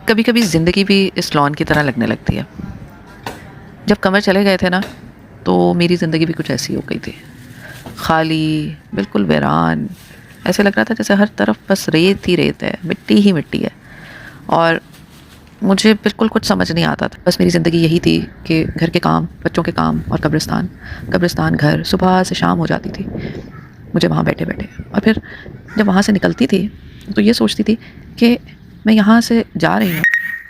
کبھی کبھی زندگی بھی اس لان کی طرح لگنے لگتی ہے. جب قمر چلے گئے تھے نا تو میری زندگی بھی کچھ ایسی ہو گئی تھی، خالی، بالکل ویران. ایسے لگ رہا تھا جیسے ہر طرف بس ریت ہی ریت ہے، مٹی ہی مٹی ہے. اور مجھے بالکل کچھ سمجھ نہیں آتا تھا. بس میری زندگی یہی تھی کہ گھر کے کام، بچوں کے کام اور قبرستان، قبرستان گھر. صبح سے شام ہو جاتی تھی مجھے وہاں بیٹھے بیٹھے. اور پھر جب وہاں سے نکلتی تھی تو یہ سوچتی تھی کہ میں یہاں سے جا رہی ہوں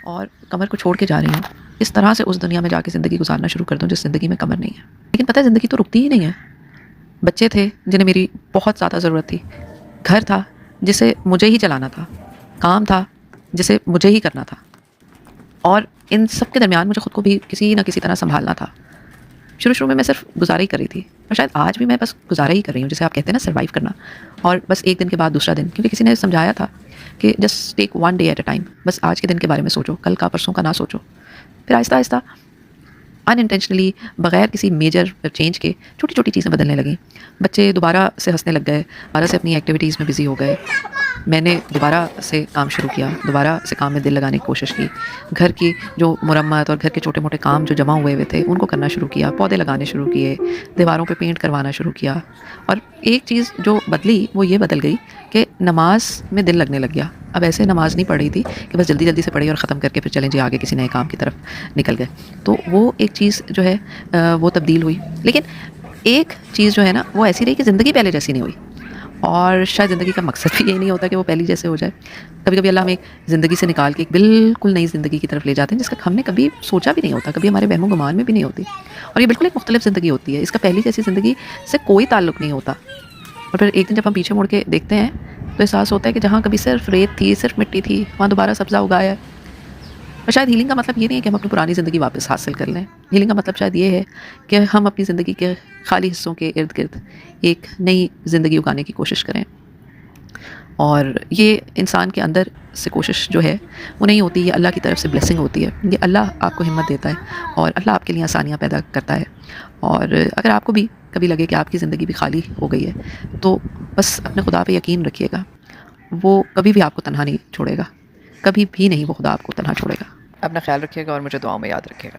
اور قمر کو چھوڑ کے جا رہی ہوں، اس طرح سے اس دنیا میں جا کے زندگی گزارنا شروع کر دوں جس زندگی میں قمر نہیں ہے. لیکن پتہ ہے زندگی تو رکتی ہی نہیں ہے. بچے تھے جنہیں میری بہت زیادہ ضرورت تھی، گھر تھا جسے مجھے ہی چلانا تھا، کام تھا جسے مجھے ہی کرنا تھا، اور ان سب کے درمیان مجھے خود کو بھی کسی نہ کسی طرح سنبھالنا تھا. شروع میں صرف گزارا ہی کر رہی تھی، اور شاید آج بھی میں بس گزارا ہی کر رہی ہوں، جسے آپ کہتے ہیں نا سروائیو کرنا. اور بس ایک دن کے بعد دوسرا دن، کیونکہ کسی نے سمجھایا تھا کہ just take one day at a time. بس آج کے دن کے بارے میں سوچو، کل کا پرسوں کا نہ سوچو. پھر آہستہ آہستہ ان انٹینشنلی، بغیر کسی میجر چینج کے، چھوٹی چھوٹی چیزیں بدلنے لگیں. بچے دوبارہ سے ہنسنے لگ گئے، دوبارہ سے اپنی ایکٹیویٹیز میں بزی ہو گئے. میں نے دوبارہ سے کام شروع کیا، دوبارہ سے کام میں دل لگانے کی کوشش کی. گھر کی جو مرمت اور گھر کے چھوٹے موٹے کام جو جمع ہوئے تھے ان کو کرنا شروع کیا. پودے لگانے شروع کیے، دیواروں پہ پینٹ کروانا شروع کیا. اور ایک چیز جو بدلی وہ یہ بدل گئی کہ نماز میں دل لگنے لگ گیا. اب ایسے نماز نہیں پڑھ رہی تھی کہ بس جلدی جلدی سے پڑھی اور ختم کر کے پھر چلیں جی آگے کسی نئے کام کی طرف نکل گئے. تو وہ ایک چیز جو ہے وہ تبدیل ہوئی. لیکن ایک چیز جو ہے نا وہ ایسی رہی کہ زندگی پہلے جیسی نہیں ہوئی. اور شاید زندگی کا مقصد بھی یہی نہیں ہوتا کہ وہ پہلی جیسے ہو جائے. کبھی کبھی اللہ ہمیں ایک زندگی سے نکال کے ایک بالکل نئی زندگی کی طرف لے جاتے ہیں جس کا ہم نے کبھی سوچا بھی نہیں ہوتا، کبھی ہمارے وہم و گمان میں بھی نہیں ہوتی. اور یہ بالکل ایک مختلف زندگی ہوتی ہے، اس کا پہلی جیسی زندگی سے کوئی تعلق نہیں ہوتا. اور پھر ایک دن جب ہم پیچھے مڑ کے دیکھتے ہیں تو احساس ہوتا ہے کہ جہاں کبھی صرف ریت تھی، صرف مٹی تھی، وہاں دوبارہ سبزہ اگایا ہے. اور شاید ہیلنگ کا مطلب یہ نہیں ہے کہ ہم اپنی پرانی زندگی واپس حاصل کر لیں. ہیلنگ کا مطلب شاید یہ ہے کہ ہم اپنی زندگی کے خالی حصوں کے ارد گرد ایک نئی زندگی اگانے کی کوشش کریں. اور یہ انسان کے اندر سے کوشش جو ہے وہ نہیں ہوتی، یہ اللہ کی طرف سے بلیسنگ ہوتی ہے. یہ اللہ آپ کو ہمت دیتا ہے اور اللہ آپ کے لیے آسانیاں پیدا کرتا ہے. اور اگر آپ کو بھی کبھی لگے کہ آپ کی زندگی بھی خالی ہو گئی ہے تو بس اپنے خدا پہ یقین رکھیے گا، وہ کبھی بھی آپ کو تنہا نہیں چھوڑے گا، کبھی بھی نہیں وہ خدا آپ کو تنہا چھوڑے گا. اپنا خیال رکھیے گا اور مجھے دعاؤں میں یاد رکھیے گا.